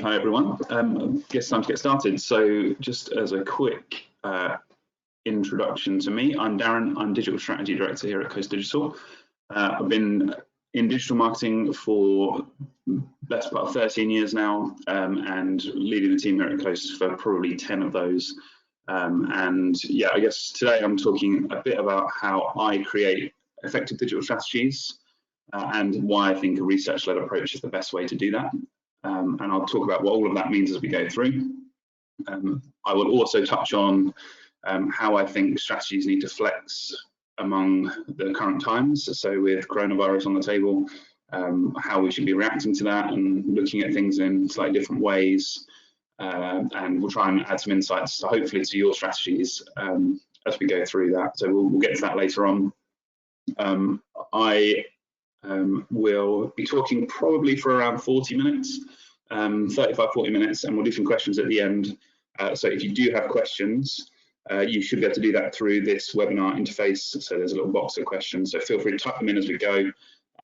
Hi everyone, I guess time to get started. So just as a quick introduction to me, I'm Darren, I'm Digital Strategy Director here at Coast Digital. I've been in digital marketing for the best part of 13 years now, and leading the team here at Coast for probably 10 of those. And yeah, I guess today I'm talking a bit about how I create effective digital strategies and why I think a research-led approach is the best way to do that. And I'll talk about what all of that means as we go through. I will also touch on how I think strategies need to flex among the current times. So with coronavirus on the table, how we should be reacting to that and looking at things in slightly different ways. And we'll try and add some insights, so hopefully to your strategies as we go through that. So we'll get to that later on. We'll be talking probably for around 40 minutes, 35-40 minutes, and we'll do some questions at the end. So if you do have questions, you should be able to do that through this webinar interface. So there's a little box of questions, so feel free to type them in as we go.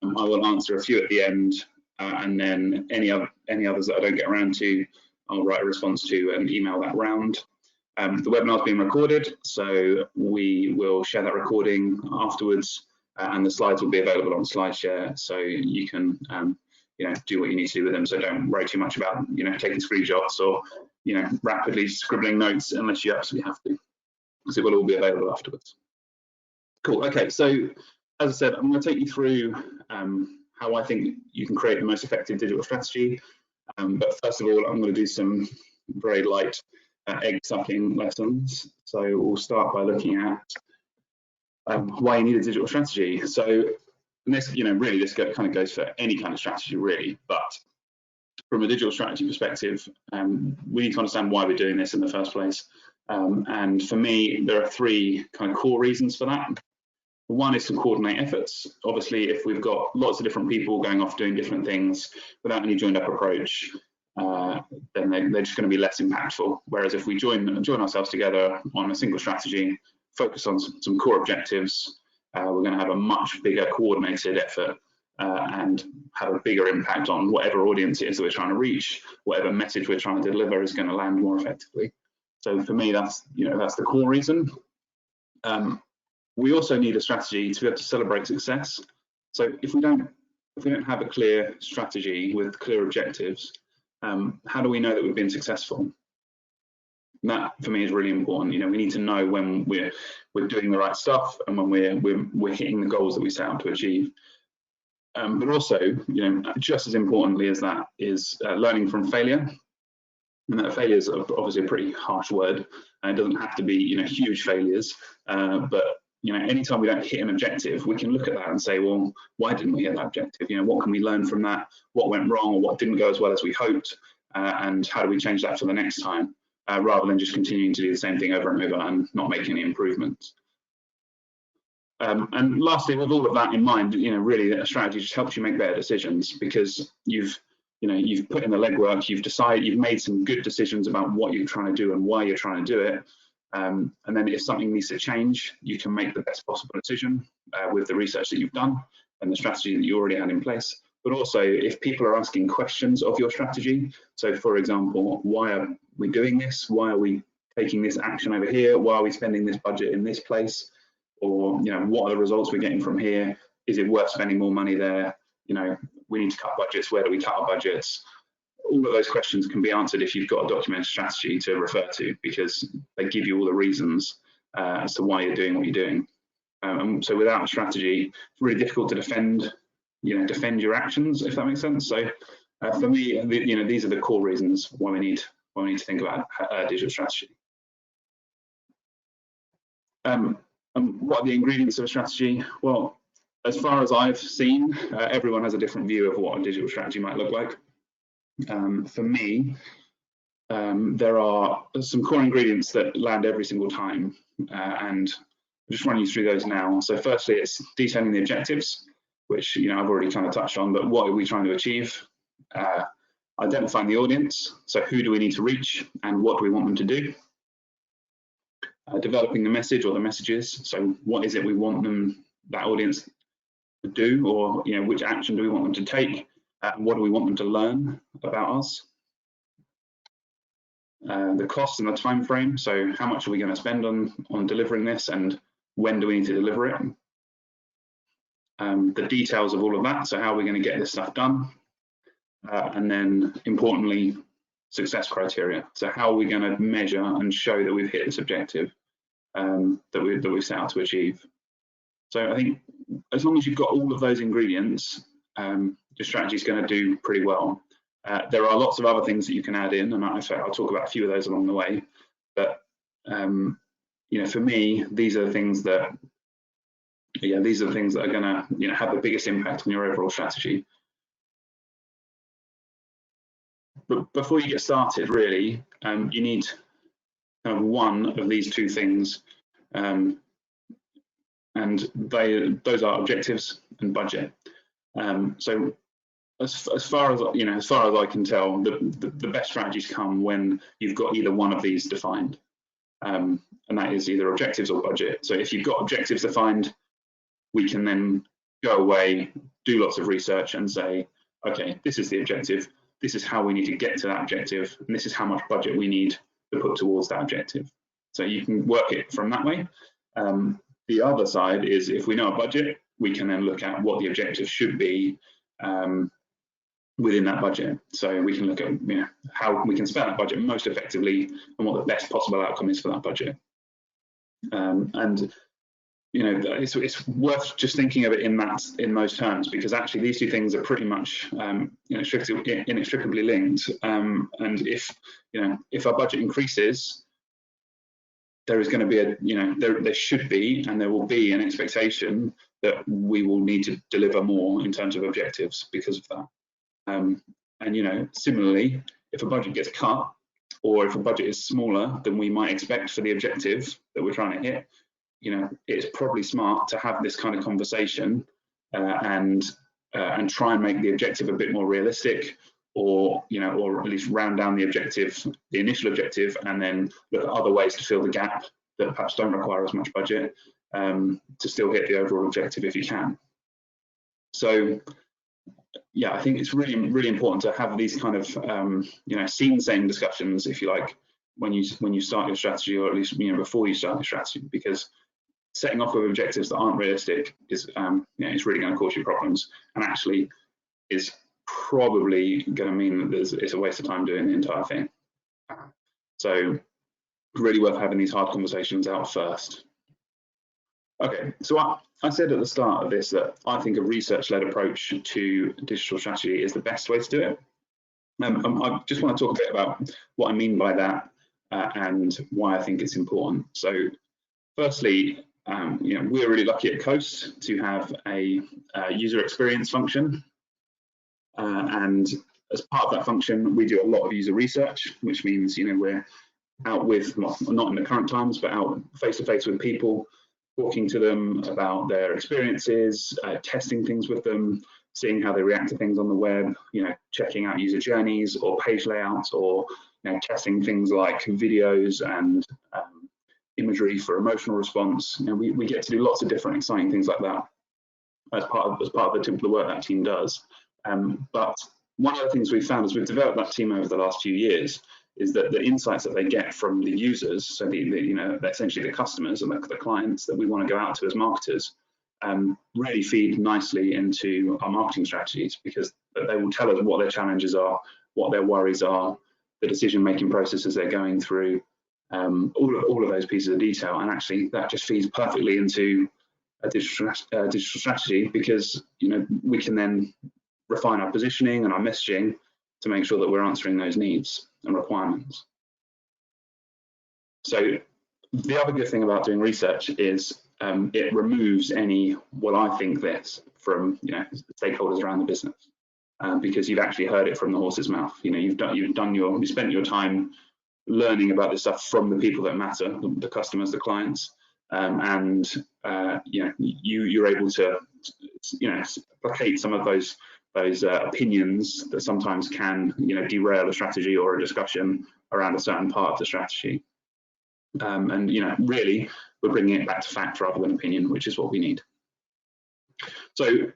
I will answer a few at the end, and then any others that I don't get around to, I'll write a response to and email that round. The webinar is being recorded, so we will share that recording afterwards. And the slides will be available on SlideShare, so you can do what you need to do with them. So don't worry too much about taking screenshots or rapidly scribbling notes unless you absolutely have to, because it will all be available afterwards. Cool. Okay, so as I said, I'm going to take you through how I think you can create the most effective digital strategy. But first of all, I'm going to do some very light egg sucking lessons. So we'll start by looking at why you need a digital strategy. So this, really this kind of goes for any kind of strategy, really. But from a digital strategy perspective, we need to understand why we're doing this in the first place. And for me, there are three kind of core reasons for that. One is to coordinate efforts. Obviously, if we've got lots of different people going off doing different things without any joined up approach, then they're just going to be less impactful. Whereas if we join ourselves together on a single strategy, focus on some core objectives, we're going to have a much bigger coordinated effort and have a bigger impact on whatever audience it is that we're trying to reach. Whatever message we're trying to deliver is going to land more effectively. So for me, that's the core reason. We also need a strategy to be able to celebrate success. So if we don't have a clear strategy with clear objectives, how do we know that we've been successful? And that for me is really important. We need to know when we're doing the right stuff and when we're hitting the goals that we set out to achieve. But also, just as importantly as that is learning from failure. And that failure is obviously a pretty harsh word. It doesn't have to be huge failures, but anytime we don't hit an objective, we can look at that and say, well, why didn't we hit that objective? What can we learn from that? What went wrong or what didn't go as well as we hoped? And how do we change that for the next time? Rather than just continuing to do the same thing over and over and not make any improvements. And lastly, with all of that in mind, really a strategy just helps you make better decisions, because you've put in the legwork, you've made some good decisions about what you're trying to do and why you're trying to do it. And then if something needs to change, you can make the best possible decision with the research that you've done and the strategy that you already had in place. But also, if people are asking questions of your strategy, so for example, why are we doing this? Why are we taking this action over here? Why are we spending this budget in this place? Or what are the results we're getting from here? Is it worth spending more money there? We need to cut budgets. Where do we cut our budgets? All of those questions can be answered if you've got a documented strategy to refer to, because they give you all the reasons as to why you're doing what you're doing. So without a strategy, it's really difficult to defend your actions, if that makes sense. So for me, these are the core reasons why we need to think about a digital strategy. What are the ingredients of a strategy? Well, as far as I've seen, everyone has a different view of what a digital strategy might look like. For me, there are some core ingredients that land every single time, and I'll just run you through those now. So firstly, it's detailing the objectives, which I've already kind of touched on, but what are we trying to achieve? Identifying the audience, so who do we need to reach and what do we want them to do? Developing the message or the messages, so what is it we want that audience to do, or which action do we want them to take? What do we want them to learn about us? the cost and the time frame. So how much are we going to spend on delivering this, and when do we need to deliver it? The details of all of that. So how are we going to get this stuff done? And then importantly, success criteria. So how are we going to measure and show that we've hit this objective that we set out to achieve? So I think as long as you've got all of those ingredients, your strategy is going to do pretty well. There are lots of other things that you can add in, and I'll talk about a few of those along the way. But for me, these are the things that, are going to, have the biggest impact on your overall strategy. But before you get started, really, you need kind of one of these two things, and those are objectives and budget. So as far as I can tell, the best strategies come when you've got either one of these defined, and that is either objectives or budget. So if you've got objectives defined, we can then go away, do lots of research, and say, okay, this is the objective. This is how we need to get to that objective, and this is how much budget we need to put towards that objective. So you can work it from that way. The other side is, if we know a budget, we can then look at what the objective should be within that budget. So we can look at how we can spend that budget most effectively and what the best possible outcome is for that budget. And it's worth just thinking of it in those terms, because actually these two things are pretty much inextricably linked. And if our budget increases, there is going to be there should be, and there will be, an expectation that we will need to deliver more in terms of objectives because of that. And similarly, if a budget gets cut, or if a budget is smaller than we might expect for the objective that we're trying to hit, it's probably smart to have this kind of conversation and try and make the objective a bit more realistic, or at least round down the objective, the initial objective, and then look at other ways to fill the gap that perhaps don't require as much budget to still hit the overall objective if you can. So yeah, I think it's really, really important to have these kind of scene-setting discussions, if you like, when you start your strategy, or at least before you start your strategy, because setting off with objectives that aren't realistic is it's really going to cause you problems, and actually is probably going to mean that it's a waste of time doing the entire thing. So really worth having these hard conversations out first. Okay, so I said at the start of this that I think a research-led approach to digital strategy is the best way to do it. I just want to talk a bit about what I mean by that and why I think it's important. So firstly, we're really lucky at Coast to have a user experience function. And as part of that function, we do a lot of user research, which means we're out with, well, not in the current times, but out face-to-face with people, talking to them about their experiences, testing things with them, seeing how they react to things on the web, checking out user journeys or page layouts, or testing things like videos and imagery for emotional response. We get to do lots of different exciting things like that as part of the work that team does. But one of the things we've found as we've developed that team over the last few years is that the insights that they get from the users, so essentially the customers and the clients that we want to go out to as marketers, really feed nicely into our marketing strategies, because they will tell us what their challenges are, what their worries are, the decision-making processes they're going through, all of those pieces of detail. And actually that just feeds perfectly into a digital strategy, because we can then refine our positioning and our messaging to make sure that we're answering those needs and requirements. So the other good thing about doing research is it removes any "well, I think this" from stakeholders around the business, because you've actually heard it from the horse's mouth. You've spent your time learning about this stuff from the people that matter, the customers, the clients, and you're able to placate some of those opinions that sometimes can derail a strategy or a discussion around a certain part of the strategy. And really we're bringing it back to fact rather than opinion, which is what we need. So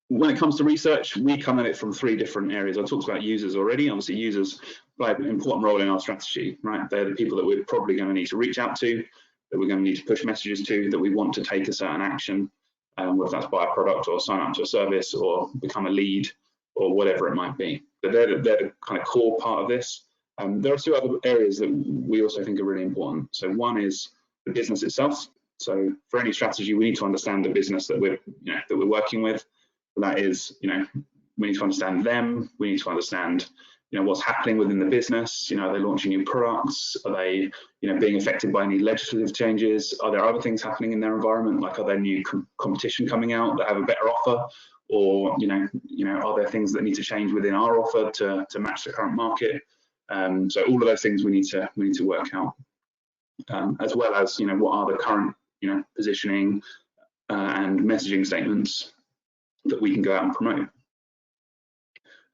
when it comes to research, we come at it from 3 different areas. I talked about users already. Obviously, users play an important role in our strategy, right? They're the people that we're probably going to need to reach out to, that we're going to need to push messages to, that we want to take a certain action, whether that's buy a product or sign up to a service or become a lead or whatever it might be. But they're the kind of core part of this. There are 2 other areas that we also think are really important. So one is the business itself. So for any strategy, we need to understand the business that we're working with. That is, we need to understand them. We need to understand, what's happening within the business. Are they launching new products? Are they, being affected by any legislative changes? Are there other things happening in their environment? Like, are there new competition coming out that have a better offer? Or, are there things that need to change within our offer to match the current market? So all of those things we need to work out, as well as, what are the current, positioning and messaging statements that we can go out and promote.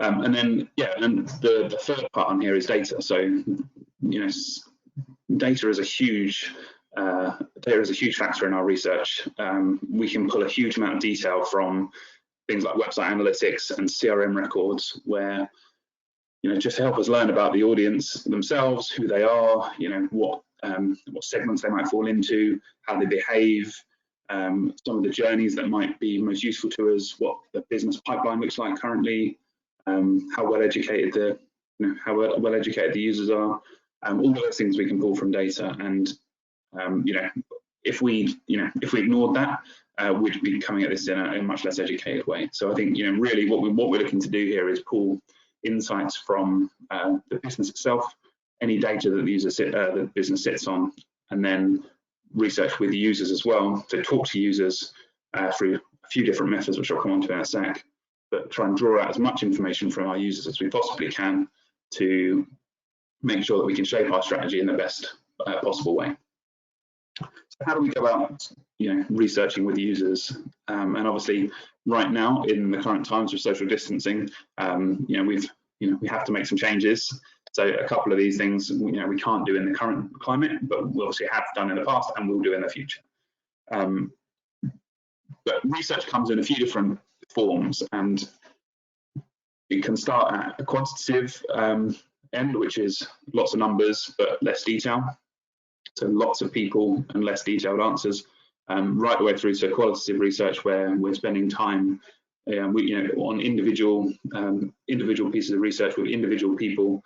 And then, and the third part on here is data. So, data is a huge factor in our research. We can pull a huge amount of detail from things like website analytics and CRM records, where, just to help us learn about the audience themselves, who they are, what segments they might fall into, how they behave, some of the journeys that might be most useful to us, what the business pipeline looks like currently, how well educated the users are, all of those things we can pull from data. And if we ignored that, we'd be coming at this in a much less educated way. So I think really what we're looking to do here is pull insights from the business itself, any data that the business sits on, and then research with the users as well. So talk to users through a few different methods, which I'll come on to in a sec, but try and draw out as much information from our users as we possibly can to make sure that we can shape our strategy in the best possible way. So how do we go about researching with users? And obviously right now in the current times with social distancing, we have to make some changes. So a couple of these things, we can't do in the current climate, but we obviously have done in the past and will do in the future. But research comes in a few different forms, and it can start at a quantitative end, which is lots of numbers but less detail. So lots of people and less detailed answers, right the way through to qualitative research, where we're spending time on individual pieces of research with individual people,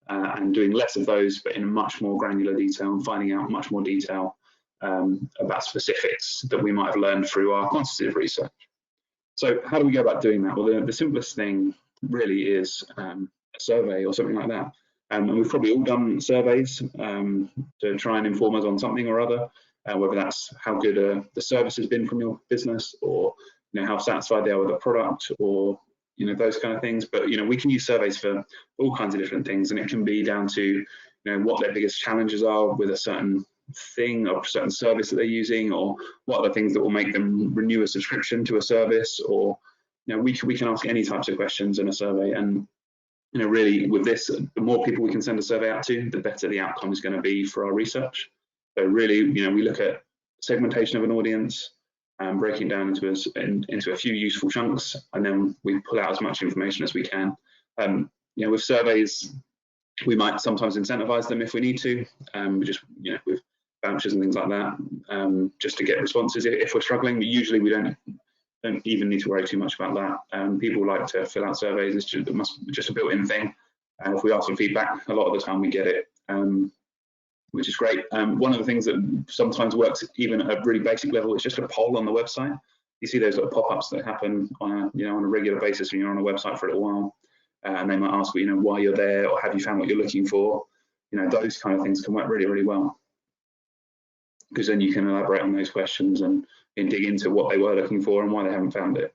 and doing less of those, but in a much more granular detail, and finding out much more detail about specifics that we might have learned through our quantitative research. So how do we go about doing that? Well, the simplest thing really is a survey or something like that. And we've probably all done surveys to try and inform us on something or other, whether that's how good the service has been from your business, or how satisfied they are with the product, or those kind of things. But we can use surveys for all kinds of different things, and it can be down to what their biggest challenges are with a certain thing or a certain service that they're using, or what are the things that will make them renew a subscription to a service, or we can ask any types of questions in a survey. And really with this, the more people we can send a survey out to, the better the outcome is going to be for our research. So really, we look at segmentation of an audience, breaking down into a few useful chunks, and then we pull out as much information as we can. With surveys, we might sometimes incentivize them if we need to, just with vouchers and things like that, just to get responses if we're struggling. But usually we don't even need to worry too much about that. People like to fill out surveys. It's just a built-in thing. If we ask for feedback, a lot of the time we get it, which is great. One of the things that sometimes works even at a really basic level is just a poll on the website. You see those little pop-ups that happen on a regular basis when you're on a website for a little while, and they might ask why you're there, or have you found what you're looking for. Those kind of things can work really, really well, because then you can elaborate on those questions and dig into what they were looking for and why they haven't found it.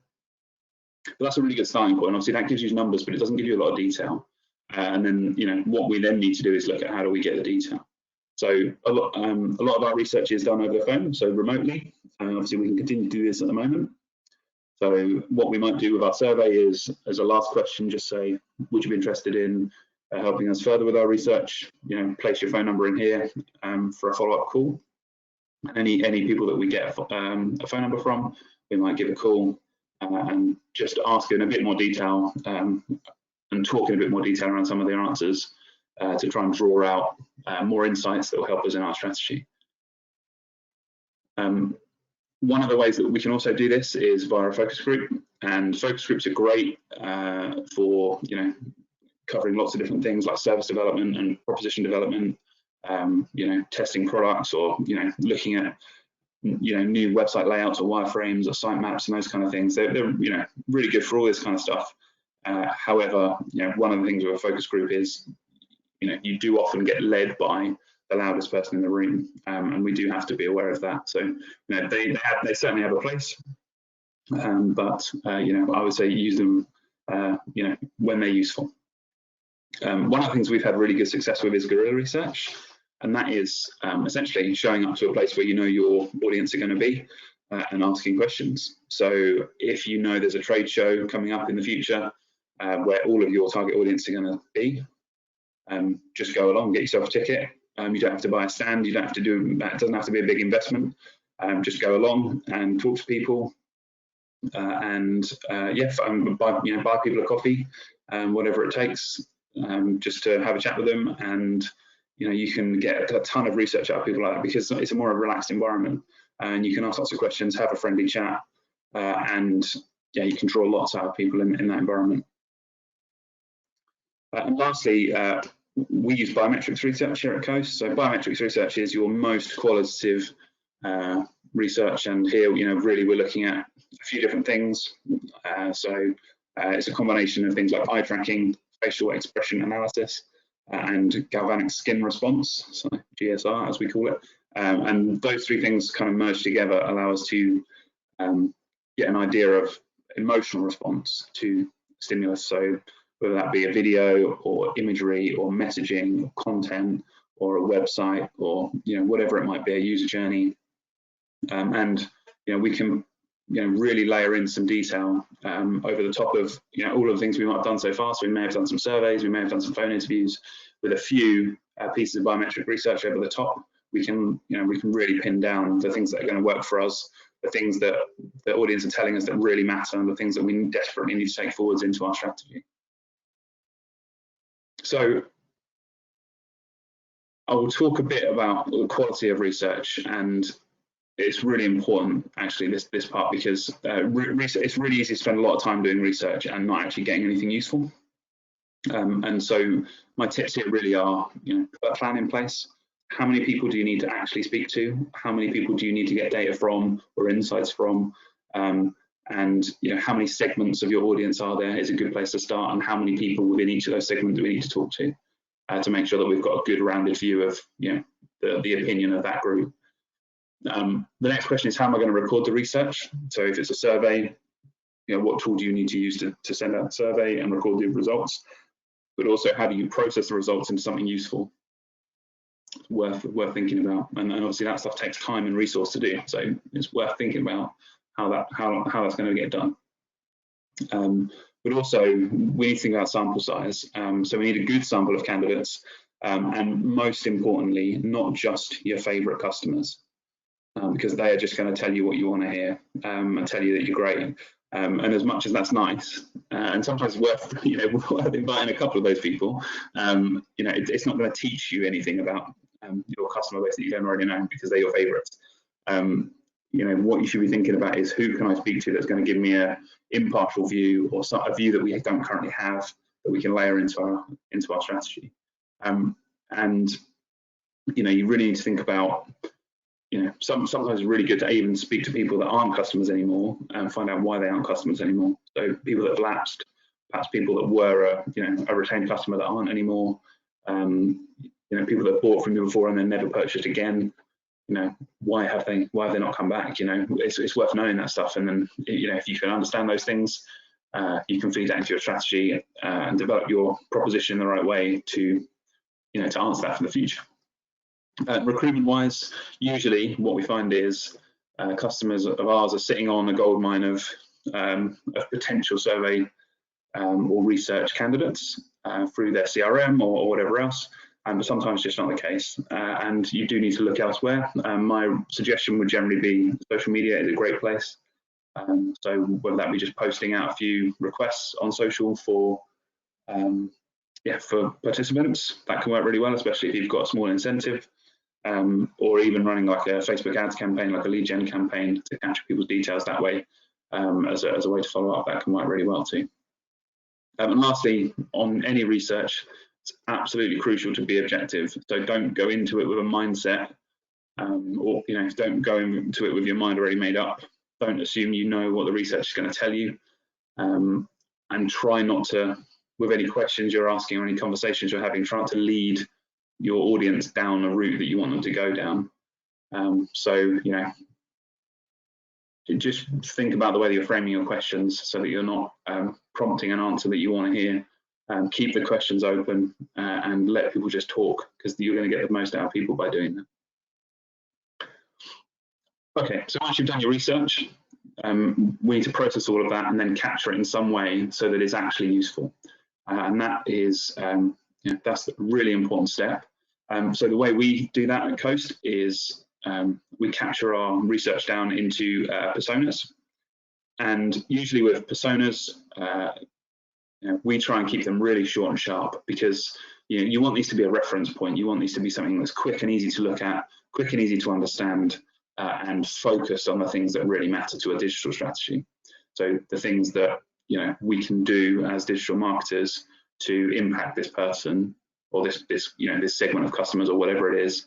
But that's a really good starting point. Obviously that gives you numbers, but it doesn't give you a lot of detail. And then what we then need to do is look at how do we get the detail. So a lot of our research is done over the phone, so remotely. Obviously we can continue to do this at the moment. So what we might do with our survey is, as a last question, just say, would you be interested in helping us further with our research? Place your phone number in here for a follow-up call. Any people that we get a phone number from, we might give a call and just ask in a bit more detail and talk in a bit more detail around some of their answers to try and draw out more insights that will help us in our strategy. One of the ways that we can also do this is via a focus group, and focus groups are great for covering lots of different things like service development and proposition development, testing products, or looking at new website layouts or wireframes or sitemaps and those kind of things. They're really good for all this kind of stuff. However, one of the things with a focus group is you do often get led by the loudest person in the room, and we do have to be aware of that. So they certainly have a place, but I would say use them when they're useful. One of the things we've had really good success with is guerrilla research, and that is essentially showing up to a place where your audience are going to be and asking questions. So if there's a trade show coming up in the future where all of your target audience are going to be, just go along, get yourself a ticket. You don't have to buy a stand. You don't have to do that. It doesn't have to be a big investment. Just go along and talk to people, and buy people a coffee, whatever it takes, just to have a chat with them. And you can get a ton of research out of people like that, because it's a more relaxed environment, and you can ask lots of questions, have a friendly chat, and you can draw lots out of people in that environment. And lastly, we use biometrics research here at Coast. So biometrics research is your most qualitative research, and here really we're looking at a few different things. So it's a combination of things like eye tracking, facial expression analysis, and galvanic skin response, so GSR as we call it. And those three things kind of merged together allow us to get an idea of emotional response to stimulus. So whether that be a video or imagery or messaging or content or a website or whatever it might be, a user journey, and we can really layer in some detail over the top of all of the things we might have done so far. So we may have done some surveys, we may have done some phone interviews. With a few pieces of biometric research over the top, we can really pin down the things that are going to work for us, the things that the audience are telling us that really matter, and the things that we desperately need to take forwards into our strategy. So I will talk a bit about the quality of research, and it's really important actually this part, because it's really easy to spend a lot of time doing research and not actually getting anything useful. And so my tips here really are, put a plan in place. How many people do you need to actually speak to? How many people do you need to get data from or insights from? And how many segments of your audience are there is a good place to start, and how many people within each of those segments do we need to talk to make sure that we've got a good rounded view of the opinion of that group. The next question is, how am I going to record the research? So if it's a survey, what tool do you need to use to send out a survey and record the results? But also, how do you process the results into something useful? Worth thinking about, and obviously that stuff takes time and resource to do. So it's worth thinking about how that's going to get done. But also, we need to think about sample size. So we need a good sample of candidates, and most importantly, not just your favourite customers, because they are just going to tell you what you want to hear and tell you that you're great. And as much as that's nice, and sometimes worth inviting a couple of those people, it's not going to teach you anything about your customer base that you don't already know, because they're your favourites. What you should be thinking about is, who can I speak to that's going to give me an impartial view, or a view that we don't currently have, that we can layer into our strategy. And you really need to think about, sometimes it's really good to even speak to people that aren't customers anymore and find out why they aren't customers anymore. So people that have lapsed, perhaps people that were a retained customer that aren't anymore, people that bought from you before and then never purchased again. Why have they not come back? It's worth knowing that stuff, and then if you can understand those things, you can feed that into your strategy and develop your proposition in the right way to answer that for the future. Recruitment wise, usually what we find is customers of ours are sitting on a goldmine of potential survey or research candidates through their CRM or whatever else, but sometimes just not the case, and you do need to look elsewhere. My suggestion would generally be social media is a great place. So whether that be just posting out a few requests on social for participants, that can work really well, especially if you've got a small incentive, or even running like a Facebook ads campaign, like a lead gen campaign to capture people's details that way, as a way to follow up. That can work really well too. And lastly, on any research, it's absolutely crucial to be objective. So don't go into it with a mindset, or don't go into it with your mind already made up. Don't assume you know what the research is going to tell you, and try not to, with any questions you're asking or any conversations you're having, try not to lead your audience down a route that you want them to go down. So just think about the way that you're framing your questions so that you're not prompting an answer that you want to hear. Keep the questions open, and let people just talk, because you're going to get the most out of people by doing that. Okay, so once you've done your research, we need to process all of that and then capture it in some way so that it's actually useful. And that is, that's a really important step. So the way we do that at Coast is we capture our research down into personas. And usually with personas, we try and keep them really short and sharp, because you want these to be a reference point. You want these to be something that's quick and easy to look at, quick and easy to understand, and focused on the things that really matter to a digital strategy. So the things that we can do as digital marketers to impact this person or this segment of customers or whatever it is,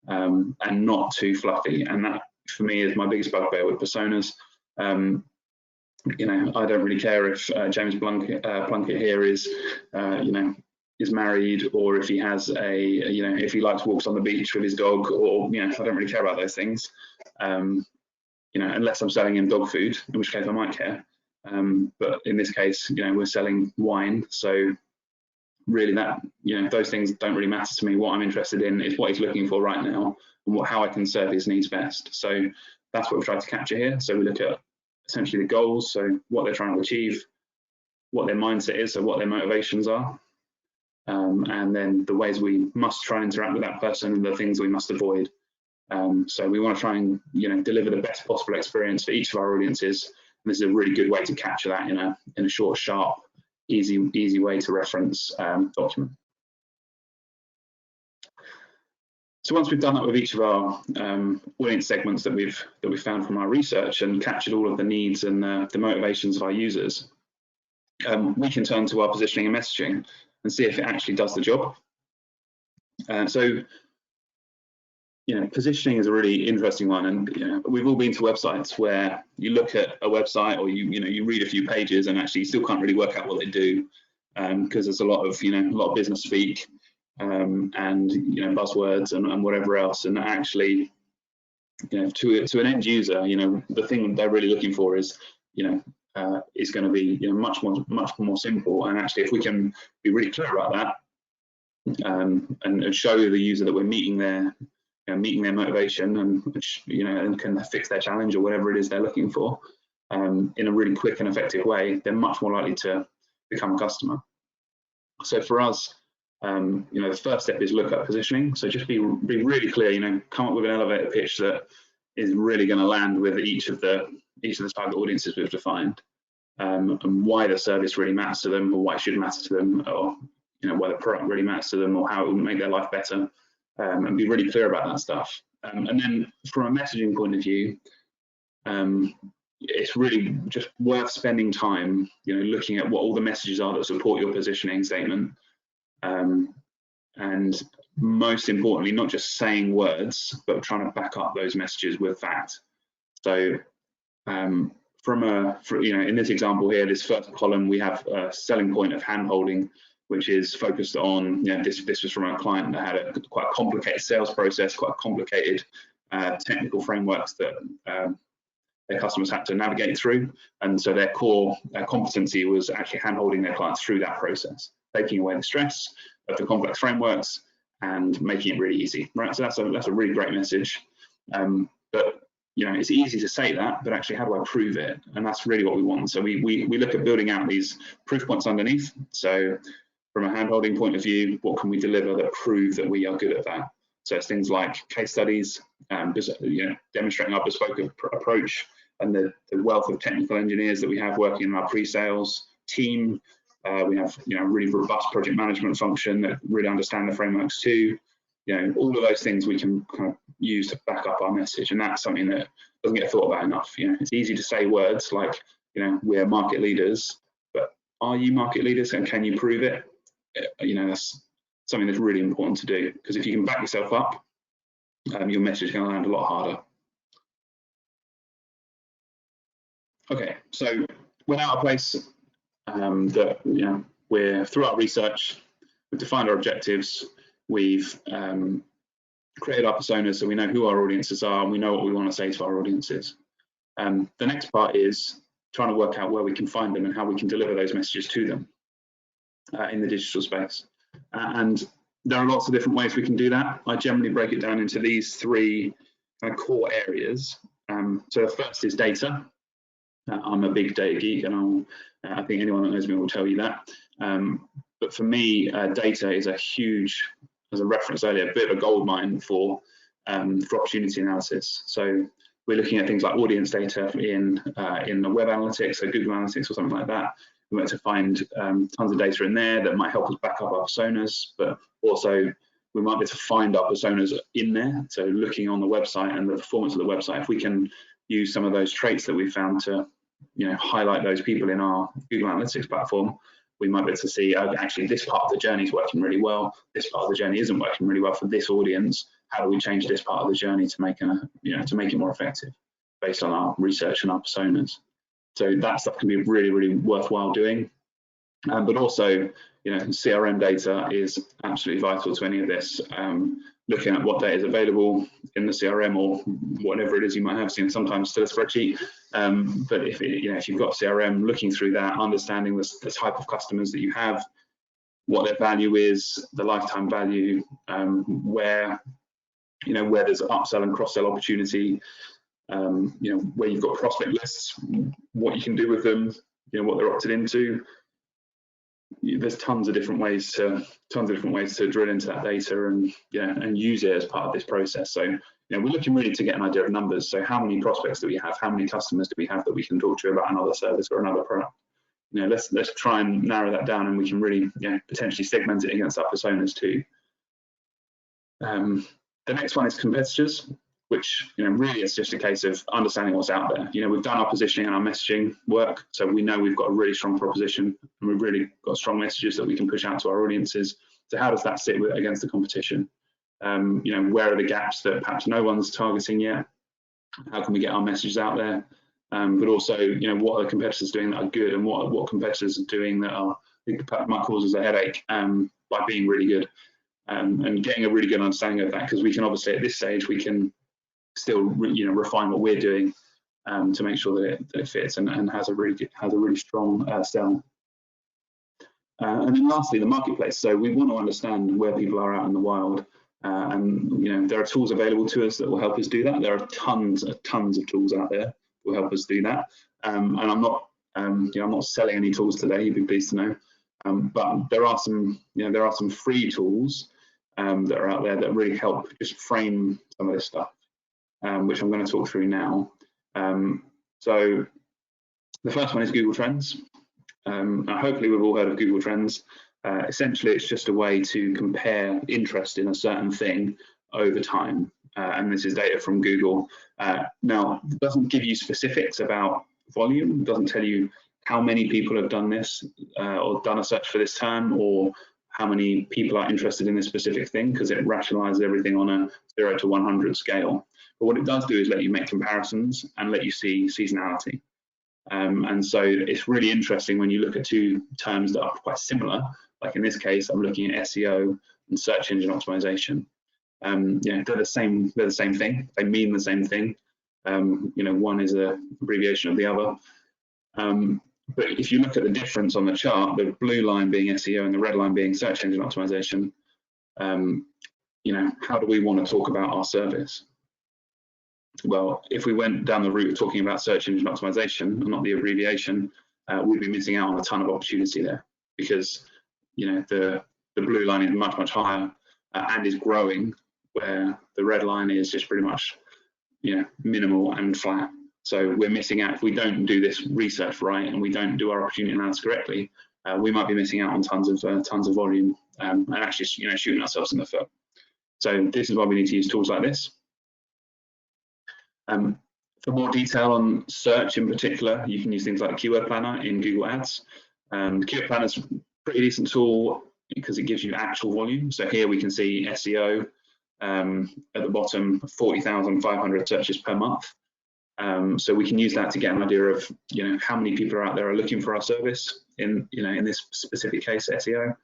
and not too fluffy. And that, for me, is my biggest bugbear with personas. I don't really care if James Plunkett here is married, or if he has if he likes walks on the beach with his dog, or I don't really care about those things. Unless I'm selling him dog food, in which case I might care. But in this case, we're selling wine, so really that those things don't really matter to me. What I'm interested in is what he's looking for right now, and how I can serve his needs best. So that's what we've tried to capture here. So we look at essentially the goals, so what they're trying to achieve, what their mindset is, so what their motivations are, and then the ways we must try and interact with that person and the things we must avoid. So we want to try and deliver the best possible experience for each of our audiences. And this is a really good way to capture that in a short, sharp, easy way to reference document. So once we've done that with each of our audience segments that we've found from our research and captured all of the needs and the motivations of our users, we can turn to our positioning and messaging and see if it actually does the job. Positioning is a really interesting one, and we've all been to websites where you look at a website, or you read a few pages, and actually you still can't really work out what they do, because there's a lot of business speak, and buzzwords and whatever else, and actually to an end user, the thing they're really looking for is is going to be much more simple. And actually, if we can be really clear about that, and show the user that we're meeting their motivation, and can fix their challenge or whatever it is they're looking for, in a really quick and effective way, they're much more likely to become a customer. So for us, the first step is look at positioning. So just be really clear. Come up with an elevator pitch that is really going to land with each of the target audiences we've defined, and why the service really matters to them, or why it should matter to them, or why the product really matters to them, or how it will make their life better. And be really clear about that stuff. And then from a messaging point of view, it's really just worth spending time, looking at what all the messages are that support your positioning statement. And most importantly, not just saying words, but trying to back up those messages with fact. So in this example here, this first column, we have a selling point of hand-holding, which is focused on, this was from a client that had a quite complicated sales process, quite complicated technical frameworks that their customers had to navigate through. And so their core competency was actually hand-holding their clients through that process, taking away the stress of the complex frameworks and making it really easy, right? So that's a really great message. But it's easy to say that, but actually, how do I prove it? And that's really what we want. So we look at building out these proof points underneath. So from a hand-holding point of view, what can we deliver that prove that we are good at that? So it's things like case studies, demonstrating our bespoke approach, and the wealth of technical engineers that we have working in our pre-sales team. We have a really robust project management function that really understand the frameworks too. All of those things we can kind of use to back up our message, and that's something that doesn't get thought about enough. It's easy to say words like, we're market leaders, but are you market leaders, and can you prove it? That's something that's really important to do, because if you can back yourself up, your message is going to land a lot harder. Okay, so we're now at a place that we're through our research, we've defined our objectives, we've created our personas, so we know who our audiences are, and we know what we want to say to our audiences. The next part is trying to work out where we can find them and how we can deliver those messages to them in the digital space. And there are lots of different ways we can do that. I generally break it down into these three kind of core areas. So the first is data. I'm a big data geek, and I think anyone that knows me will tell you that. But for me, data is a huge, as I referenced earlier, a bit of a goldmine for opportunity analysis. So we're looking at things like audience data in the web analytics, so Google Analytics or something like that. We want to find tons of data in there that might help us back up our personas, but also we might be able to find our personas in there. So looking on the website and the performance of the website, if we can use some of those traits that we found to highlight those people in our Google Analytics platform, we might be able to see, actually this part of the journey is working really well, this part of the journey isn't working really well for this audience. How do we change this part of the journey to make it more effective based on our research and our personas? So that stuff can be really, really worthwhile doing. But also, CRM data is absolutely vital to any of this. Looking at what data is available in the CRM or whatever it is you might have seen, sometimes still a spreadsheet. But if you've got CRM, looking through that, understanding the type of customers that you have, what their value is, the lifetime value, where there's upsell and cross-sell opportunity, where you've got prospect lists, what you can do with them, what they're opted into. There's tons of different ways to drill into that data and use it as part of this process. So we're looking really to get an idea of numbers. So how many prospects do we have? How many customers do we have that we can talk to about another service or another product? Let's try and narrow that down, and we can really potentially segment it against our personas too. The next one is competitors, which really it's just a case of understanding what's out there. We've done our positioning and our messaging work, so we know we've got a really strong proposition, and we've really got strong messages that we can push out to our audiences. So how does that sit against the competition? Where are the gaps that perhaps no one's targeting yet? How can we get our messages out there? But also, what are the competitors doing that are good, and what competitors are doing that might cause us a headache by being really good, and getting a really good understanding of that, because we can obviously at this stage we can still refine what we're doing to make sure that it fits and has a really strong sell. And then lastly, the marketplace. So we want to understand where people are out in the wild, and there are tools available to us that will help us do that. There are tons of tools out there that will help us do that. And I'm not selling any tools today, you'd be pleased to know. But there are some free tools that are out there that really help just frame some of this stuff, which I'm going to talk through now. So the first one is Google Trends. Hopefully we've all heard of Google Trends. Essentially, it's just a way to compare interest in a certain thing over time. And this is data from Google. Now, it doesn't give you specifics about volume. It doesn't tell you how many people have done this or done a search for this term, or how many people are interested in this specific thing, because it rationalizes everything on a 0 to 100 scale. But what it does do is let you make comparisons and let you see seasonality. And so it's really interesting when you look at two terms that are quite similar. Like in this case, I'm looking at SEO and search engine optimization. They're the same thing. They mean the same thing. One is an abbreviation of the other. But if you look at the difference on the chart, the blue line being SEO and the red line being search engine optimization, how do we want to talk about our service? Well, if we went down the route of talking about search engine optimization and not the abbreviation, we'd be missing out on a ton of opportunity there, because the blue line is much higher and is growing, where the red line is just pretty much minimal and flat. So we're missing out if we don't do this research right and we don't do our opportunity analysis correctly. We might be missing out on tons of volume and actually, shooting ourselves in the foot. So this is why we need to use tools like this. For more detail on search in particular, you can use things like Keyword Planner in Google Ads. The Keyword Planner is a pretty decent tool because it gives you actual volume. So here we can see SEO at the bottom, 40,500 searches per month. So we can use that to get an idea of how many people are out there are looking for our service in this specific case SEO.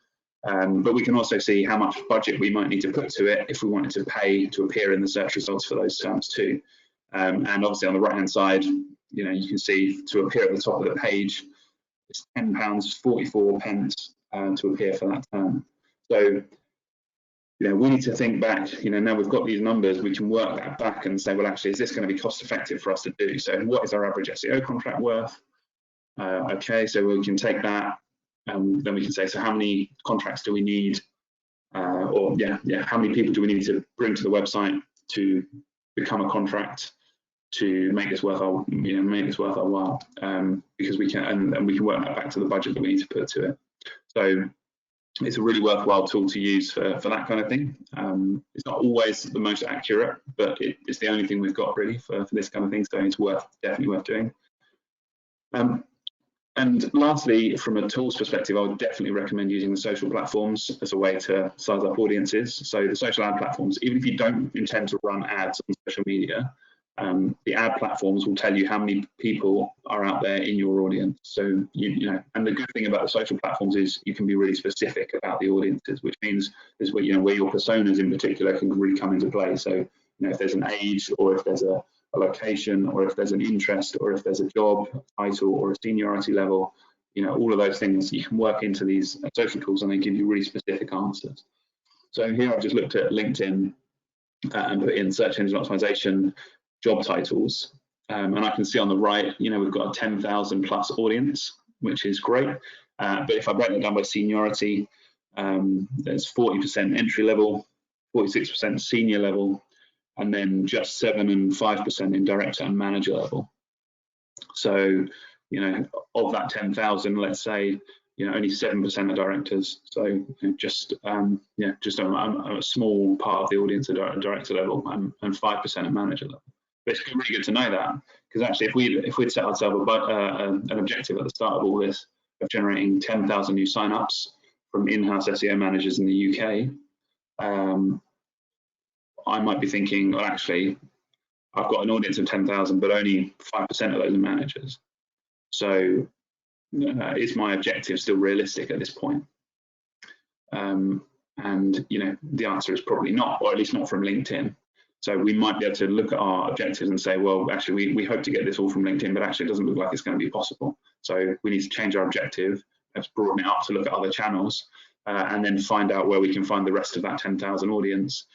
But we can also see how much budget we might need to put to it if we wanted to pay to appear in the search results for those terms too. And obviously on the right hand side, you can see to appear at the top of the page, it's £10.44 to appear for that term. So we need to think back, now we've got these numbers, we can work that back and say, well, actually, is this going to be cost effective for us to do? So what is our average SEO contract worth? Okay, so we can take that, and then we can say, so how many contracts do we need? How many people do we need to bring to the website to become a contract to make this worth our, while? Because we can, and we can work that back to the budget that we need to put to it. So it's a really worthwhile tool to use for that kind of thing. It's not always the most accurate, but it's the only thing we've got really for this kind of thing. So it's definitely worth doing. And lastly, from a tools perspective, I would definitely recommend using the social platforms as a way to size up audiences. So the social ad platforms, even if you don't intend to run ads on social media, the ad platforms will tell you how many people are out there in your audience. So and the good thing about the social platforms is you can be really specific about the audiences, which means is where where your personas in particular can really come into play. So if there's an age, or if there's a location, or if there's an interest, or if there's a job title or a seniority level, all of those things you can work into these social tools, and they give you really specific answers. So here I've just looked at LinkedIn and put in search engine optimization job titles, and I can see on the right, we've got a 10,000 plus audience, which is great. But if I break that down by seniority, there's 40% entry level, 46% senior level, and then just 7 and 5% in director and manager level. So, of that 10,000, let's say, only 7% are directors. So just a small part of the audience at director level, and 5% at manager level. But it's really good to know that, because actually, if we'd set ourselves an objective at the start of all this of generating 10,000 new signups from in-house SEO managers in the UK, I might be thinking, well, actually, I've got an audience of 10,000, but only 5% of those are managers. So is my objective still realistic at this point? And the answer is probably not, or at least not from LinkedIn. So we might be able to look at our objectives and say, well, actually, we hope to get this all from LinkedIn, but actually it doesn't look like it's going to be possible. So we need to change our objective, let's broaden it up to look at other channels, and then find out where we can find the rest of that 10,000 audience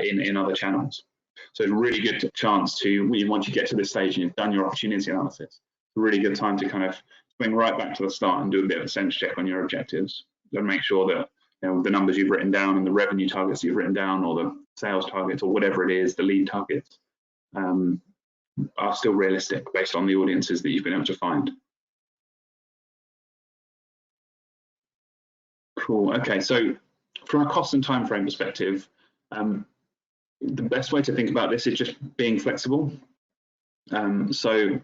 in other channels. So it's a really good chance to, once you get to this stage and you've done your opportunity analysis, a really good time to kind of swing right back to the start and do a bit of a sense check on your objectives and make sure that the numbers you've written down and the revenue targets you've written down, or the sales targets, or whatever it is, the lead targets, are still realistic based on the audiences that you've been able to find. Cool. Okay, so from a cost and time frame perspective, the best way to think about this is just being flexible. So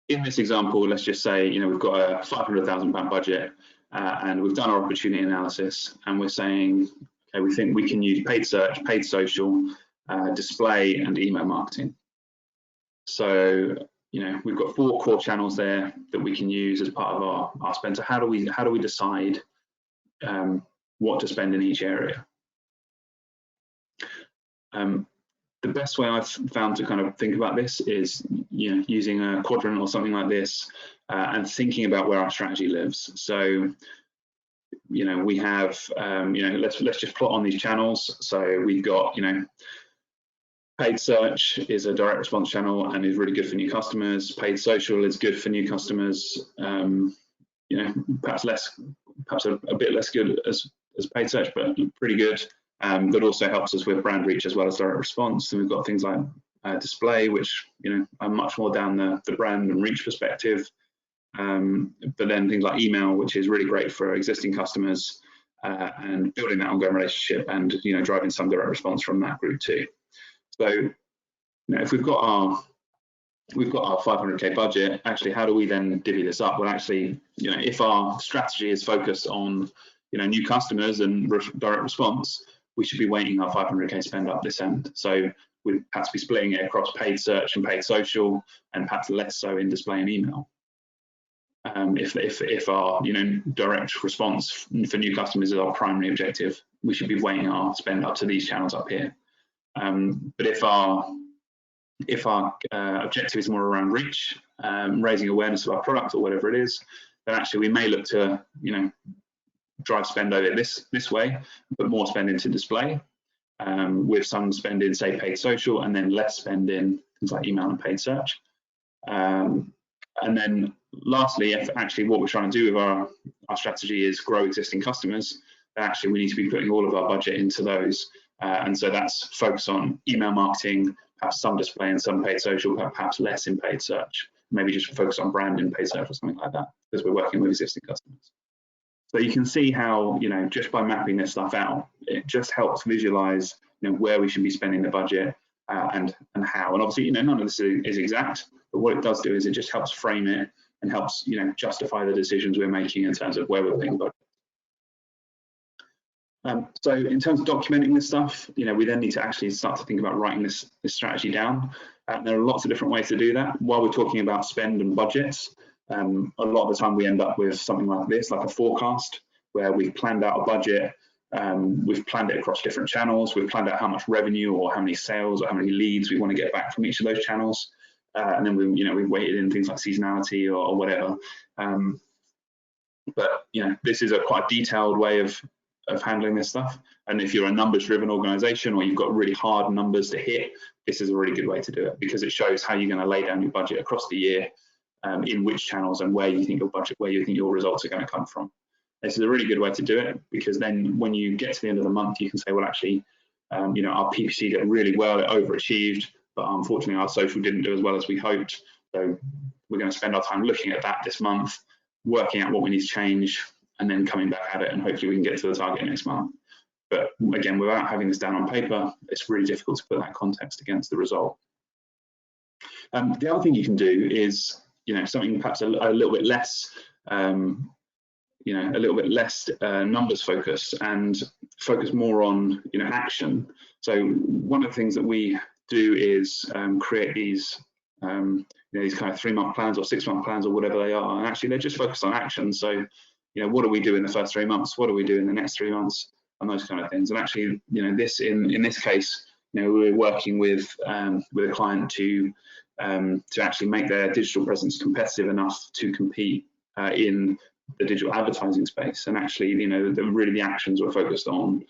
in this example, let's just say we've got a £500,000 budget, and we've done our opportunity analysis, and we're saying, okay, we think we can use paid search, paid social, display, and email marketing. So we've got 4 core channels there that we can use as part of our spend. So how do we decide what to spend in each area? The best way I've found to kind of think about this is using a quadrant or something like this, and thinking about where our strategy lives. So we have let's just plot on these channels. So we've got paid search is a direct response channel and is really good for new customers. Paid social is good for new customers. Perhaps a bit less good as paid search, but pretty good. But also helps us with brand reach as well as direct response. And we've got things like display, which are much more down the brand and reach perspective. But then things like email, which is really great for existing customers and building that ongoing relationship, and driving some direct response from that group too. So if we've got our 500k budget, actually, how do we then divvy this up? Well, actually, if our strategy is focused on new customers and direct response, we should be weighting our 500k spend up this end. So we'd perhaps be splitting it across paid search and paid social, and perhaps less so in display and email. If our direct response for new customers is our primary objective, we should be weighing our spend up to these channels up here. But if our objective is more around reach, raising awareness of our product or whatever it is, then actually we may look to drive spend over this way, but more spend into display, with some spend in, say, paid social, and then less spend in things like email and paid search. And then lastly, if actually what we're trying to do with our strategy is grow existing customers, then actually we need to be putting all of our budget into those. And so that's focus on email marketing, perhaps some display and some paid social, perhaps less in paid search, maybe just focus on brand in paid search or something like that, because we're working with existing customers. So you can see how, just by mapping this stuff out, it just helps visualize, where we should be spending the budget and how. And obviously, none of this is exact, but what it does do is it just helps frame it and helps, justify the decisions we're making in terms of where we're putting budget. So in terms of documenting this stuff, we then need to actually start to think about writing this strategy down. There are lots of different ways to do that. While we're talking about spend and budgets, a lot of the time we end up with something like this, like a forecast, where we've planned out a budget, we've planned it across different channels, we've planned out how much revenue or how many sales or how many leads we want to get back from each of those channels, and then we've weighted in things like seasonality or whatever. But this is quite a detailed way of handling this stuff. And if you're a numbers-driven organization or you've got really hard numbers to hit, this is a really good way to do it, because it shows how you're going to lay down your budget across the year, in which channels and where you think your results are going to come from. This is a really good way to do it, because then when you get to the end of the month, you can say, well, actually, our PPC did really well, it overachieved, but unfortunately our social didn't do as well as we hoped. So we're going to spend our time looking at that this month, working out what we need to change, and then coming back at it, and hopefully we can get to the target next month. But again, without having this down on paper, it's really difficult to put that context against the result. The other thing you can do is, something perhaps a little bit less, numbers focused, and focus more on, action. So one of the things that we do is create these, these kind of 3-month plans or 6-month plans or whatever they are, and actually they're just focused on action. So, what do we do in the first 3 months? What do we do in the next 3 months? And those kind of things. And actually, this in this case, we're working with a client to actually make their digital presence competitive enough to compete in the digital advertising space. And actually, really the actions were focused on,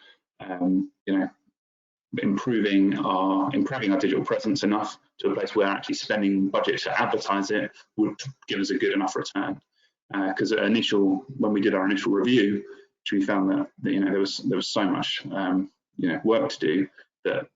improving our digital presence enough to a place where actually spending budget to advertise it would give us a good enough return. Because when we did our initial review, we found that there was so much work to do that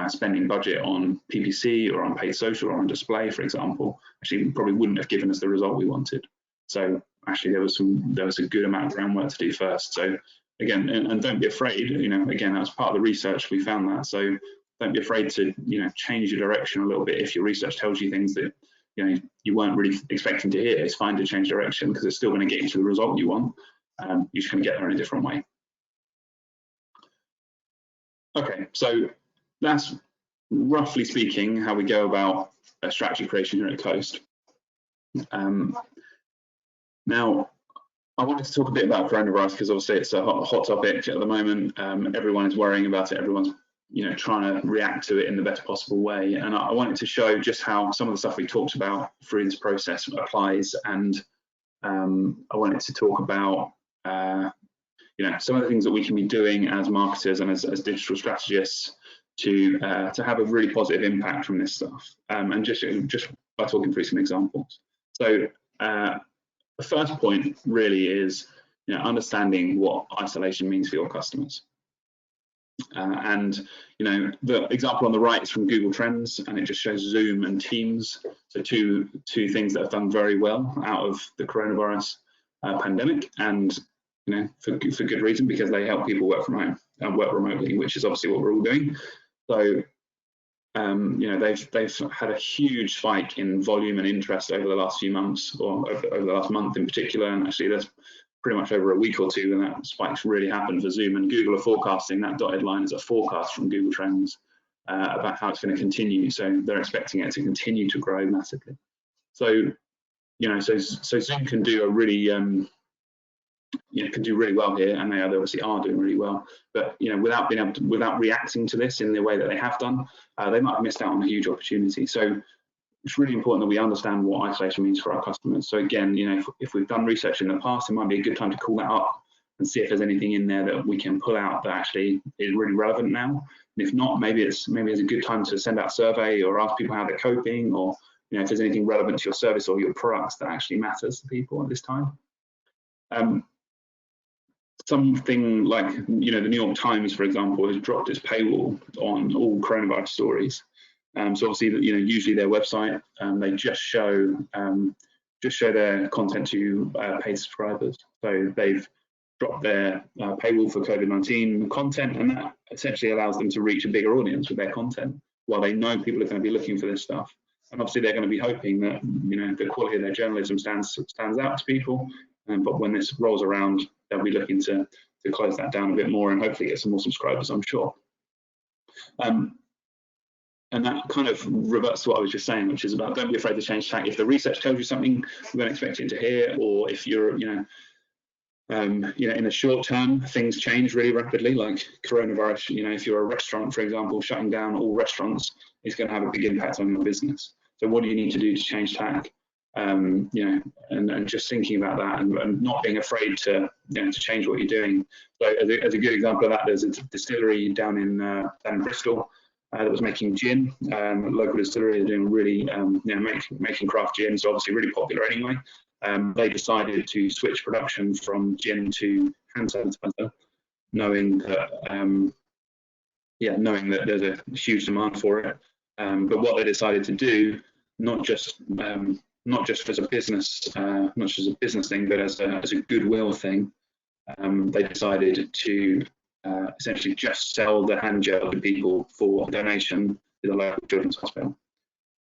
spending budget on PPC or on paid social or on display, for example, actually probably wouldn't have given us the result we wanted. So actually there was a good amount of groundwork to do first. So again, and don't be afraid, again, that was part of the research, we found that. So don't be afraid to change your direction a little bit if your research tells you things that you weren't really expecting to hear. It's fine to change direction, because it's still going to get you to the result you want. You're just going to get there in a different way. Okay, so that's roughly speaking how we go about strategy creation here at Coast. Now, I wanted to talk a bit about coronavirus, because obviously it's a hot topic at the moment. Everyone is worrying about it. Everyone's trying to react to it in the best possible way. And I wanted to show just how some of the stuff we talked about through this process applies. And I wanted to talk about some of the things that we can be doing as marketers and as digital strategists to have a really positive impact from this stuff. And just by talking through some examples. So the first point really is understanding what isolation means for your customers. And the example on the right is from Google Trends, and it just shows Zoom and Teams, so two things that have done very well out of the coronavirus pandemic, and for good reason, because they help people work from home and work remotely, which is obviously what we're all doing. So they've had a huge spike in volume and interest over the last few months, or over the last month in particular, and actually there's pretty much over a week or two, and that spike's really happened for Zoom. And Google are forecasting, that dotted line is a forecast from Google Trends about how it's going to continue. So they're expecting it to continue to grow massively. So so Zoom can do a really can do really well here, and they obviously are doing really well. But without reacting to this in the way that they have done, they might have missed out on a huge opportunity. So it's really important that we understand what isolation means for our customers. So again, if we've done research in the past, it might be a good time to call that up and see if there's anything in there that we can pull out that actually is really relevant now. And if not, maybe it's a good time to send out a survey or ask people how they're coping, or if there's anything relevant to your service or your products that actually matters to people at this time. Something like the New York Times, for example, has dropped its paywall on all coronavirus stories. So obviously, usually their website, they just show their content to paid subscribers. So they've dropped their paywall for COVID-19 content, and that essentially allows them to reach a bigger audience with their content, while they know people are going to be looking for this stuff. And obviously, they're going to be hoping that the quality of their journalism stands out to people. But when this rolls around, they'll be looking to close that down a bit more and hopefully get some more subscribers, I'm sure. And that kind of reverts to what I was just saying, which is about don't be afraid to change tack. If the research tells you something we don't expect you to hear, or if you're, in the short term, things change really rapidly, like coronavirus. If you're a restaurant, for example, shutting down all restaurants is going to have a big impact on your business. So what do you need to do to change tack? And just thinking about that and not being afraid to change what you're doing. So as a good example of that, there's a distillery down in Bristol that was making gin. Local distillery are doing really making craft gin, so obviously really popular anyway. They decided to switch production from gin to hand sanitizer, knowing that there's a huge demand for it. But what they decided to do, not just as a business, thing, but as a goodwill thing, they decided to essentially just sell the hand gel to people for donation to the local children's hospital.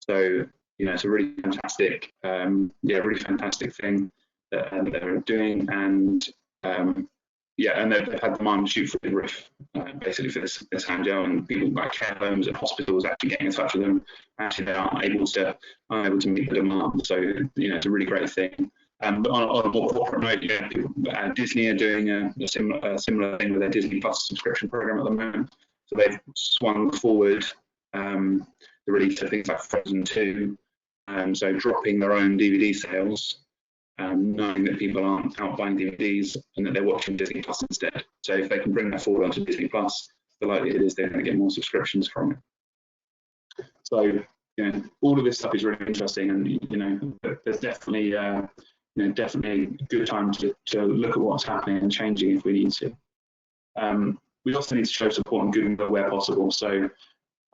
So it's a really fantastic, really fantastic thing that they're doing, and and they've had demand shoot through the roof, basically for this hand gel, and people like care homes and hospitals actually getting in touch with them. Actually, they aren't able to meet the demand. So it's a really great thing. But on a more corporate note, Disney are doing a similar thing with their Disney Plus subscription program at the moment. So they've swung forward the release of things like Frozen 2, so dropping their own DVD sales, knowing that people aren't out buying DVDs and that they're watching Disney Plus instead. So if they can bring that forward onto Disney Plus, the likelihood is they're going to get more subscriptions from it. So all of this stuff is really interesting, and there's definitely definitely a good time to look at what's happening and changing if we need to. We also need to show support and goodwill where possible. So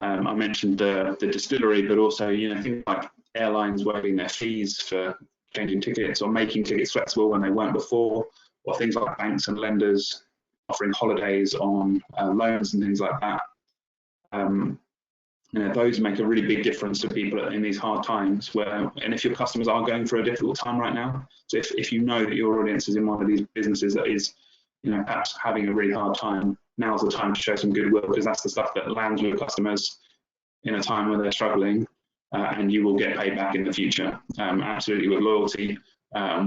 I mentioned the distillery, but also things like airlines waiving their fees for changing tickets or making tickets flexible when they weren't before, or things like banks and lenders offering holidays on loans and things like that. Those make a really big difference to people in these hard times, and if your customers are going through a difficult time right now, so if you know that your audience is in one of these businesses that is perhaps having a really hard time, now's the time to show some goodwill, because that's the stuff that lands with customers in a time when they're struggling, and you will get paid back in the future, absolutely, with loyalty,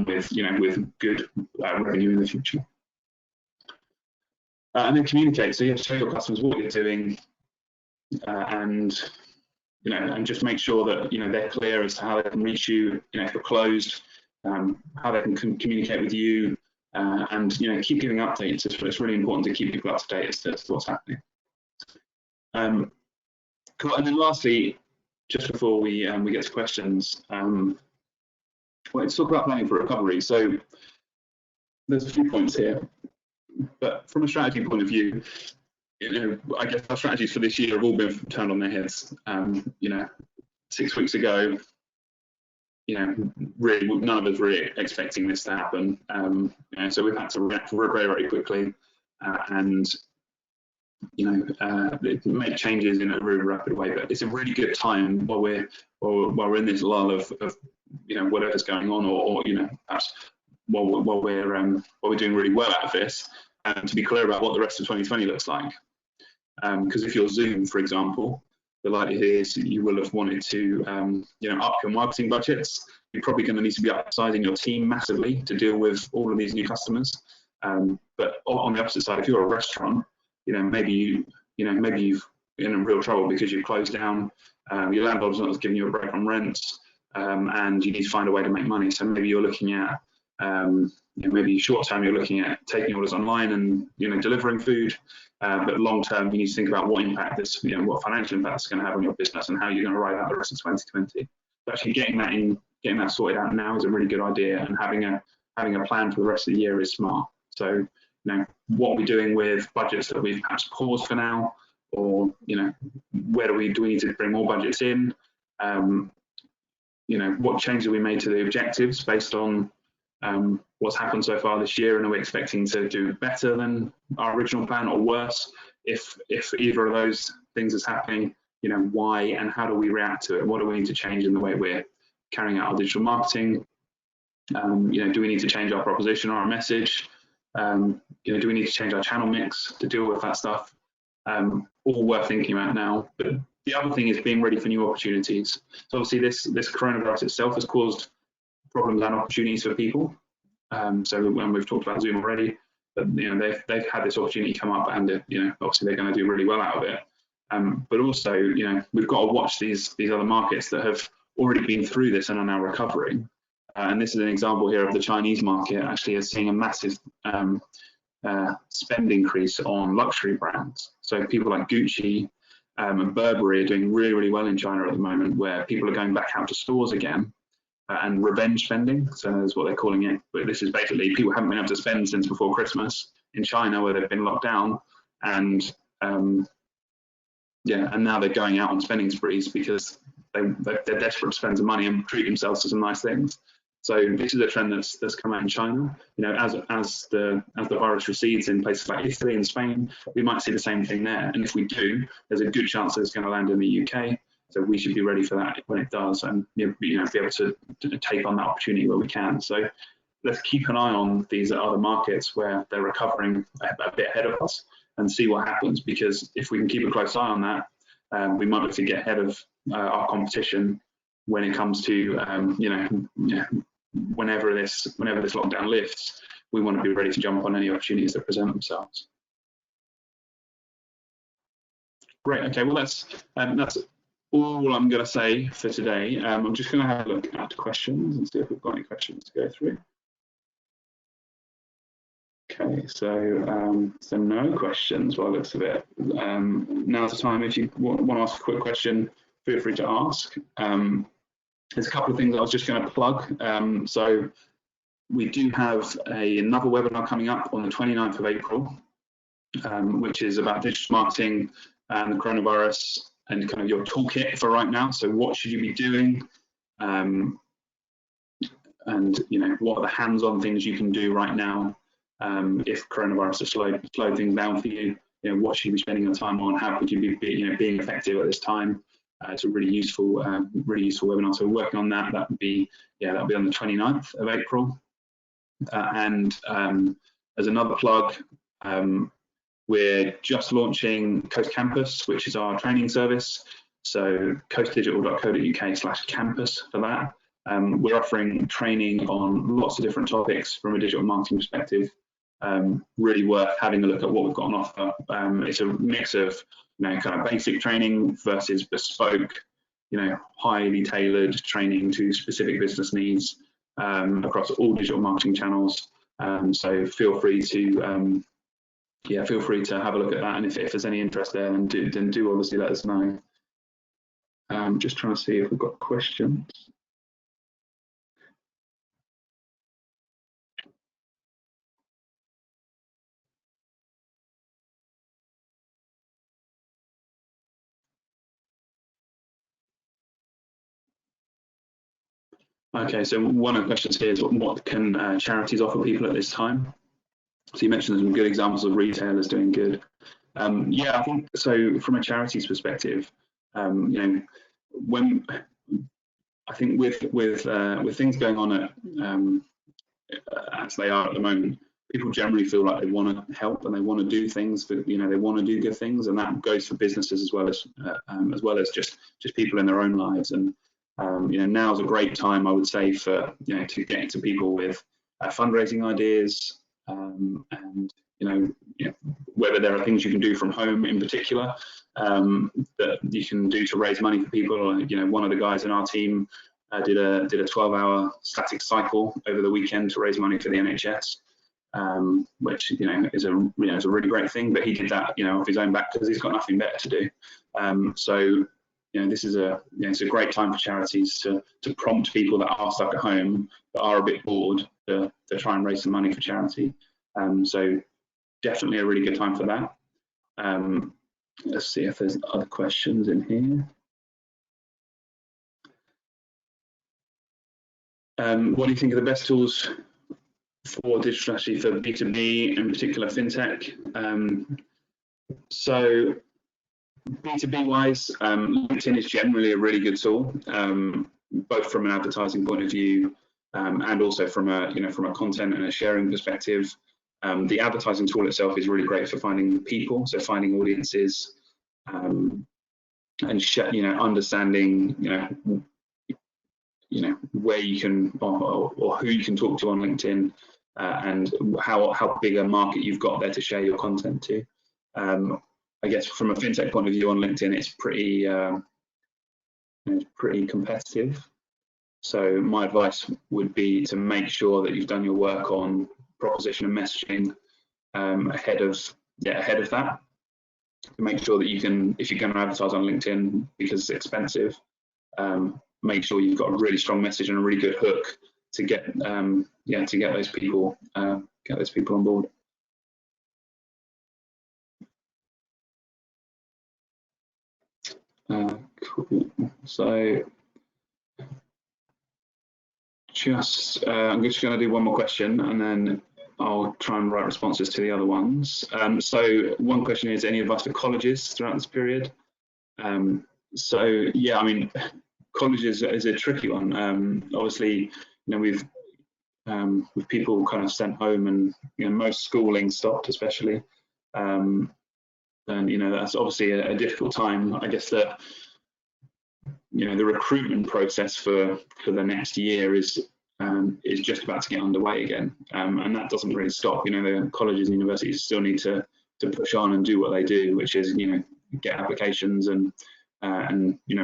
with good revenue in the future. And then communicate. So you have to tell your customers what you're doing, and just make sure that they're clear as to how they can reach you. If you're closed, how they can communicate with you, and keep giving updates. It's really important to keep people up to date as to what's happening. Cool. And then lastly, just before we get to questions, let's talk about planning for recovery. So there's a few points here, but from a strategy point of view, I guess our strategies for this year have all been turned on their heads. 6 weeks ago, really none of us really expecting this to happen. So we've had to react very, very quickly and make changes in a really rapid way. But it's a really good time while we're in this lull of whatever's going on, or perhaps while we're doing really well out of this, to be clear about what the rest of 2020 looks like. Because if you're Zoom, for example, the likelihood is you will have wanted to up your marketing budgets. You're probably going to need to be upsizing your team massively to deal with all of these new customers. But on the opposite side, if you're a restaurant, maybe you've in real trouble because you've closed down, your landlord's not giving you a break on rents, and you need to find a way to make money. So maybe you're looking at maybe short term you're looking at taking orders online and delivering food, but long term you need to think about what impact this, what financial impact it's going to have on your business and how you're going to ride out the rest of 2020. But actually getting that sorted out now is a really good idea, and having a plan for the rest of the year is smart. So what are we doing with budgets that we've perhaps paused for now, or where do we need to bring more budgets in? What changes have we made to the objectives based on what's happened so far this year, and are we expecting to do better than our original plan or worse? If either of those things is happening, why and how do we react to it? What do we need to change in the way we're carrying out our digital marketing? Do we need to change our proposition or our message? Do we need to change our channel mix to deal with that stuff? All worth thinking about now. But the other thing is being ready for new opportunities. So obviously this coronavirus itself has caused problems and opportunities for people. So when we've talked about Zoom already, but they've had this opportunity come up, and obviously they're going to do really well out of it. But also we've got to watch these other markets that have already been through this and are now recovering. And this is an example here of the Chinese market actually is seeing a massive spend increase on luxury brands. So people like Gucci and Burberry are doing really, really well in China at the moment, where people are going back out to stores again and revenge spending. So that's what they're calling it. But this is basically people haven't been able to spend since before Christmas in China, where they've been locked down, and and now they're going out on spending sprees because they're desperate to spend some money and treat themselves to some nice things. So this is a trend that's come out in China. As the virus recedes in places like Italy and Spain, we might see the same thing there. And if we do, there's a good chance that it's going to land in the UK. So we should be ready for that when it does, and be able to take on that opportunity where we can. So let's keep an eye on these other markets where they're recovering a bit ahead of us, and see what happens. Because if we can keep a close eye on that, we might be able to get ahead of our competition when it comes to whenever this lockdown lifts. We want to be ready to jump on any opportunities that present themselves. Great. Okay. Well, that's all I'm going to say for today. I'm just going to have a look at questions and see if we've got any questions to go through. Okay, so no questions by the looks of it. Now's the time. If you want to ask a quick question, feel free to ask. There's a couple of things I was just going to plug. So we do have another webinar coming up on the 29th of April, which is about digital marketing and the coronavirus and kind of your toolkit for right now. So what should you be doing? And what are the hands-on things you can do right now if coronavirus has slowed things down for you? What should you be spending your time on? How could you be being effective at this time? It's a really useful webinar. So we're working on that. That'll be on the 29th of April. And as another plug, we're just launching Coast Campus, which is our training service. So coastdigital.co.uk/campus for that. We're offering training on lots of different topics from a digital marketing perspective. Really worth having a look at what we've got on offer. It's a mix of kind of basic training versus bespoke, highly tailored training to specific business needs across all digital marketing channels. So feel free to have a look at that, and if there's any interest there, then do obviously let us know. Just trying to see if we've got questions. Okay, so one of the questions here is what can charities offer people at this time? So you mentioned some good examples of retailers doing good. Yeah, I think so. From a charities perspective, you know, when I think with things going on at as they are at the moment, people generally feel like they want to help and they want to do things. For, you know, they want to do good things, and that goes for businesses as well as just people in their own lives. And you know, now's a great time, I would say, for to get into people with fundraising ideas, and you know, whether there are things you can do from home in particular that you can do to raise money for people. You know, one of the guys in our team did a 12-hour static cycle over the weekend to raise money for the NHS, which is a really great thing. But he did that off his own back because he's got nothing better to do. So this is it's a great time for charities to prompt people that are stuck at home, that are a bit bored, to try and raise some money for charity. So definitely a really good time for that. Let's see if there's other questions in here. What do you think are the best tools for digital strategy for B2B, in particular fintech? So B2B wise, LinkedIn is generally a really good tool, both from an advertising point of view and also from a content and a sharing perspective. The advertising tool itself is really great for finding people, so finding audiences, and understanding where you can or who you can talk to on LinkedIn, and how big a market you've got there to share your content to. I guess from a fintech point of view on LinkedIn, it's pretty competitive. So my advice would be to make sure that you've done your work on proposition and messaging ahead of that. To make sure that you can, if you're going to advertise on LinkedIn because it's expensive, make sure you've got a really strong message and a really good hook to get those people on board. Cool. So I'm just going to do one more question, and then I'll try and write responses to the other ones. So one question is, any advice for colleges throughout this period? So yeah, I mean, colleges is a tricky one. Obviously, with people kind of sent home, and most schooling stopped, especially, and that's obviously a difficult time. I guess the recruitment process for the next year is just about to get underway again, and that doesn't really stop. The colleges and universities still need to push on and do what they do, which is get applications and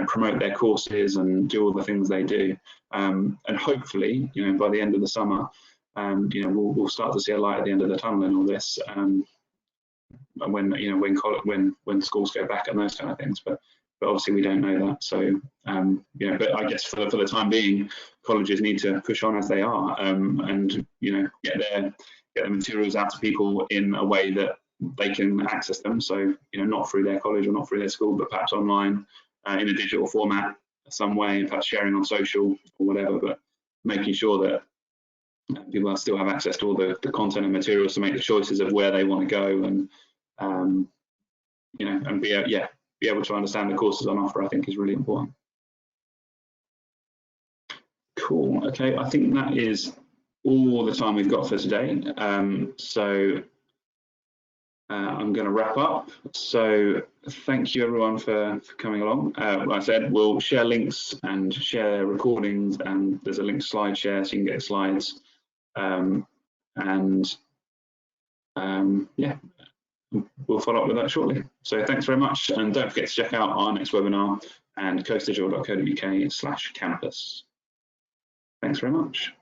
promote their courses and do all the things they do, and hopefully by the end of the summer we'll start to see a light at the end of the tunnel in all this, when schools go back and those kind of things, but obviously we don't know that. So but I guess for the time being, colleges need to push on as they are, and get the materials out to people in a way that they can access them. So not through their college or not through their school, but perhaps online, in a digital format some way, perhaps sharing on social or whatever, but making sure that people still have access to all the content and materials to make the choices of where they want to go, and and be able to understand the courses on offer, I think is really important. Cool. Okay, I think that is all the time we've got for today. So I'm going to wrap up. So thank you everyone for coming along. Like I said, we'll share links and share recordings, and there's a link to SlideShare so you can get slides. Yeah, we'll follow up with that shortly. So thanks very much, and don't forget to check out our next webinar and coastdigital.co.uk/campus. Thanks very much.